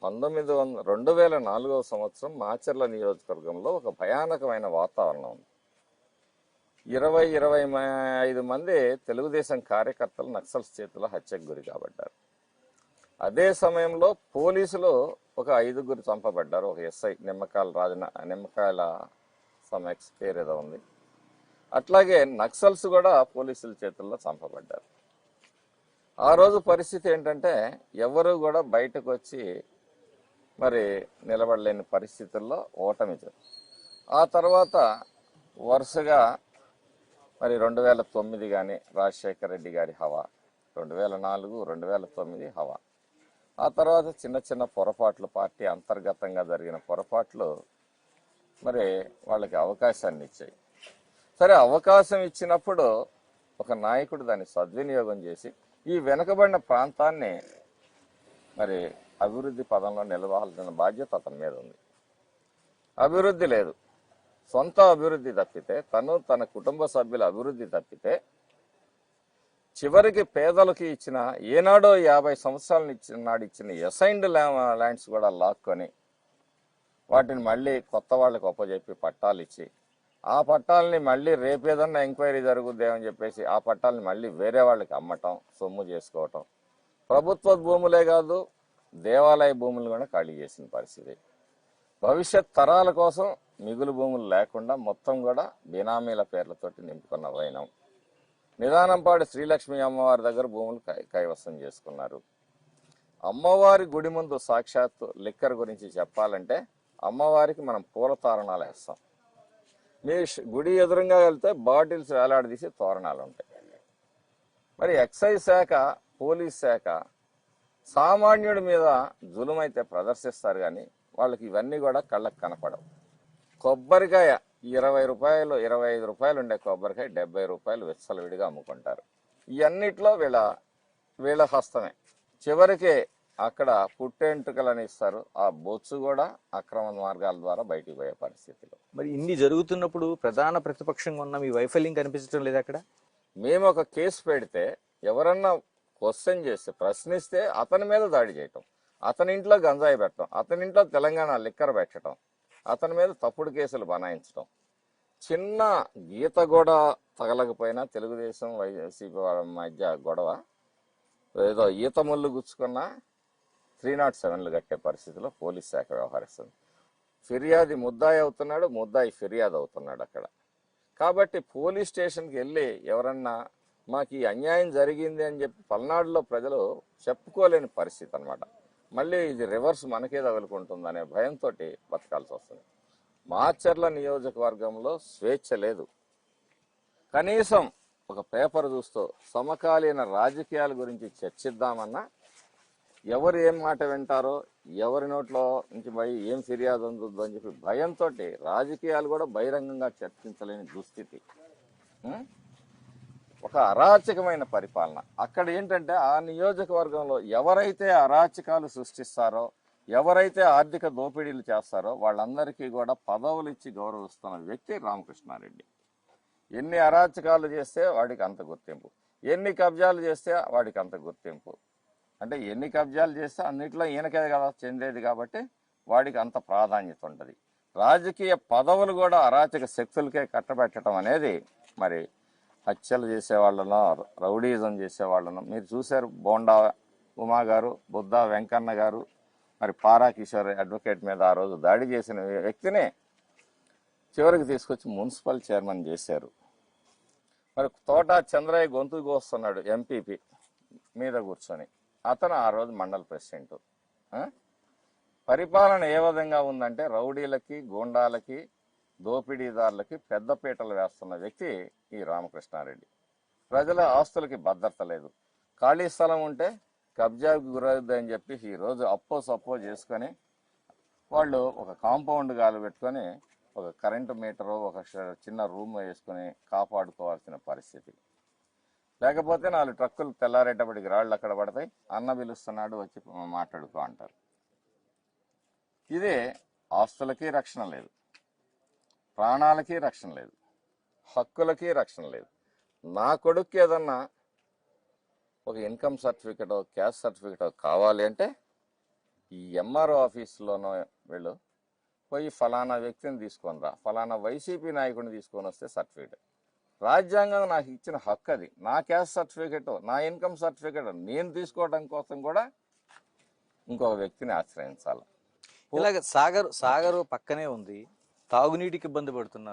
2004వ సంవత్సరం మాచర్ల నియోజకవర్గంలో ఒక భయానకమైన వాతావరణం ఉంది. 25 మంది తెలుగుదేశం కార్యకర్తలు నక్సల్స్ చేతిలో హత్యకు గురి కాబడ్డారు. అదే సమయంలో పోలీసులు ఒక 5గురు చంపబడ్డారు. ఒక ఎస్ఐ నిమ్మకాయల సమ్ ఎక్స్ పేరు ఏదో ఉంది. అట్లాగే నక్సల్స్ కూడా పోలీసుల చేతుల్లో చంపబడ్డారు. ఆ రోజు పరిస్థితి ఏంటంటే ఎవరు కూడా బయటకు వచ్చి మరి నిలబడలేని పరిస్థితుల్లో ఓటమి. ఆ తర్వాత వరుసగా మరి 2009 కానీ రాజశేఖర రెడ్డి గారి హవా, 2004, 2009 హవా. ఆ తర్వాత చిన్న చిన్న పొరపాట్లు, పార్టీ అంతర్గతంగా జరిగిన పొరపాట్లు మరి వాళ్ళకి అవకాశాన్ని ఇచ్చాయి. సరే, అవకాశం ఇచ్చినప్పుడు ఒక నాయకుడు దాన్ని సద్వినియోగం చేసి ఈ వెనుకబడిన ప్రాంతాన్ని మరి అభివృద్ధి పదంలో నిలవాల్సిన బాధ్యత అతని మీద ఉంది. అభివృద్ధి లేదు, సొంత అభివృద్ధి తప్పితే, తన కుటుంబ సభ్యుల అభివృద్ధి తప్పితే, చివరికి పేదలకు ఇచ్చిన ఏనాడో 50 సంవత్సరాల నాడు ఇచ్చిన అసైన్డ్ ల్యాండ్స్ కూడా లాక్కొని వాటిని మళ్ళీ కొత్త వాళ్ళకి ఒప్పజెప్పి పట్టాలు ఇచ్చి, ఆ పట్టాలని మళ్ళీ రేపేదన్నా ఎంక్వైరీ జరుగుద్దేమని చెప్పేసి ఆ పట్టాలని మళ్ళీ వేరే వాళ్ళకి అమ్మటం, సొమ్ము చేసుకోవటం. ప్రభుత్వ భూములే కాదు, దేవాలయ భూములు కూడా ఖాళీ చేసిన పరిస్థితి. భవిష్యత్ తరాల కోసం మిగులు భూములు లేకుండా మొత్తం కూడా బినామీల పేర్లతోటి నింపుకున్న వైనం. నిదానంపాడు శ్రీలక్ష్మి అమ్మవారి దగ్గర భూములు కైవసం చేసుకున్నారు. అమ్మవారి గుడి ముందు సాక్షాత్తు లిక్కర్ గురించి చెప్పాలంటే అమ్మవారికి మనం పూల తోరణాలు వేస్తాం. మీ గుడి ఎదురుగా వెళ్తే బాటిల్స్ వేలాడదీసి తోరణాలు ఉంటాయి. మరి ఎక్సైజ్ శాఖ, పోలీస్ శాఖ సామాన్యుడి మీద జులుమైతే ప్రదర్శిస్తారు కానీ వాళ్ళకి ఇవన్నీ కూడా కళ్ళకు కనపడవు. కొబ్బరికాయ 20 రూపాయలు, 25 రూపాయలు ఉండే కొబ్బరికాయ 70 రూపాయలు విచ్చలవిడిగా అమ్ముకుంటారు. ఇవన్నిట్లో వీళ్ళ హస్తమే. చివరికి అక్కడ పుట్టెంటుకలని ఇస్తారు, ఆ బొచ్చు కూడా అక్రమ మార్గాల ద్వారా బయటికి పోయే పరిస్థితిలో. మరి ఇన్ని జరుగుతున్నప్పుడు ప్రధాన ప్రతిపక్షంగా ఉన్న మీ వైఫల్యం కనిపించడం లేదు అక్కడ? మేము ఒక కేసు పెడితే ఎవరన్నా క్వశ్చన్ చేస్తే, ప్రశ్నిస్తే అతని మీద దాడి చేయటం, అతని ఇంట్లో గంజాయి పెట్టడం, అతని ఇంట్లో తెలంగాణ లిక్కర్ పెట్టడం, అతని మీద తప్పుడు కేసులు బనాయించడం. చిన్న గీత కూడా తగలకపోయినా తెలుగుదేశం వైసీపీ మధ్య గొడవ, ఏదో ఈత ముళ్ళు గుచ్చుకున్న 307లు కట్టే పరిస్థితిలో పోలీస్ శాఖ వ్యవహరిస్తుంది. ఫిర్యాది ముద్దాయి అవుతున్నాడు, ముద్దాయి ఫిర్యాదు అవుతున్నాడు అక్కడ. కాబట్టి పోలీస్ స్టేషన్కి వెళ్ళి ఎవరన్నా మాకు ఈ అన్యాయం జరిగింది అని చెప్పి పల్నాడులో ప్రజలు చెప్పుకోలేని పరిస్థితి అనమాట. మళ్ళీ ఇది రివర్స్ మనకే తగులుకుంటుంది అనే భయంతో బతకాల్సి వస్తుంది. మాచర్ల నియోజకవర్గంలో స్వేచ్ఛ లేదు. కనీసం ఒక పేపర్ చూస్తూ సమకాలీన రాజకీయాల గురించి చర్చిద్దామన్నా ఎవరు ఏం మాట వింటారో, ఎవరి నోట్లో నుంచి ఏం ఫిర్యాదు అందుద్దో అని చెప్పి భయంతో రాజకీయాలు కూడా బహిరంగంగా చర్చించలేని దుస్థితి. ఒక అరాచకమైన పరిపాలన. అక్కడ ఏంటంటే ఆ నియోజకవర్గంలో ఎవరైతే అరాచకాలు సృష్టిస్తారో, ఎవరైతే ఆర్థిక దోపిడీలు చేస్తారో వాళ్ళందరికీ కూడా పదవులు ఇచ్చి గౌరవిస్తున్న వ్యక్తి రామకృష్ణారెడ్డి. ఎన్ని అరాచకాలు చేస్తే వాడికి అంత గుర్తింపు, ఎన్ని కబ్జాలు చేస్తే వాడికి అంత గుర్తింపు. అంటే ఎన్ని కబ్జాలు చేస్తే అన్నిట్లో ఈయనకే కదా చెందేది, కాబట్టి వాడికి అంత ప్రాధాన్యత ఉంటుంది. రాజకీయ పదవులు కూడా అరాచక శక్తులకే కట్టబెట్టడం అనేది, మరి హత్యలు చేసేవాళ్ళను, రౌడీజం చేసేవాళ్ళను మీరు చూశారు. బోండా ఉమా గారు, బుద్ధా వెంకన్న గారు, మరి పారా కిషోర్ అడ్వకేట్ మీద ఆ రోజు దాడి చేసిన వ్యక్తిని చివరికి తీసుకొచ్చి మున్సిపల్ చైర్మన్ చేశారు. మరి తోట చంద్రయ్య గొంతు కోస్తున్నాడు ఎంపీపీ మీద కూర్చొని, అతను ఆ రోజు మండల ప్రెసిడెంట్. పరిపాలన ఏ విధంగా ఉందంటే రౌడీలకి, గూండాలకి, దోపిడీదారులకి పెద్దపీటలు వేస్తున్న వ్యక్తి ఈ రామకృష్ణారెడ్డి. ప్రజల ఆస్తులకి భద్రత లేదు. ఖాళీ స్థలం ఉంటే కబ్జాకు గురవుద్ది అని చెప్పి ఈరోజు సప్పో చేసుకొని వాళ్ళు ఒక కాంపౌండ్ గాలు పెట్టుకొని ఒక కరెంటు మీటరు, ఒక చిన్న రూమ్ వేసుకొని కాపాడుకోవాల్సిన పరిస్థితి. లేకపోతే 4 ట్రక్కులు తెల్లారేటప్పటికి రాళ్ళు అక్కడ పడతాయి, అన్న పిలుస్తున్నాడు వచ్చి మాట్లాడుకో అంటారు. ఇదే ఆస్తులకి రక్షణ లేదు, ప్రాణాలకి రక్షణ లేదు, హక్కులకి రక్షణ లేదు. నా కొడుక్కి ఏదన్నా ఒక ఇన్కమ్ సర్టిఫికెటో, క్యాస్ట్ సర్టిఫికెటో కావాలి అంటే ఈ ఎంఆర్ఓ ఆఫీస్లోనో వెళ్ళు, పోయి ఫలానా వ్యక్తిని తీసుకొని రా, ఫలానా వైసీపీ నాయకుడిని తీసుకొని వస్తే సర్టిఫికేట్. రాజ్యాంగం నాకు ఇచ్చిన హక్కు అది. నా క్యాస్ట్ సర్టిఫికేట్, నా ఇన్కమ్ సర్టిఫికేట్ నేను తీసుకోవడం కోసం కూడా ఇంకొక వ్యక్తిని ఆశ్రయించాలి. ఇలాగ సాగర్ పక్కనే ఉంది, తాగునీటికి ఇబ్బంది పడుతున్నారు.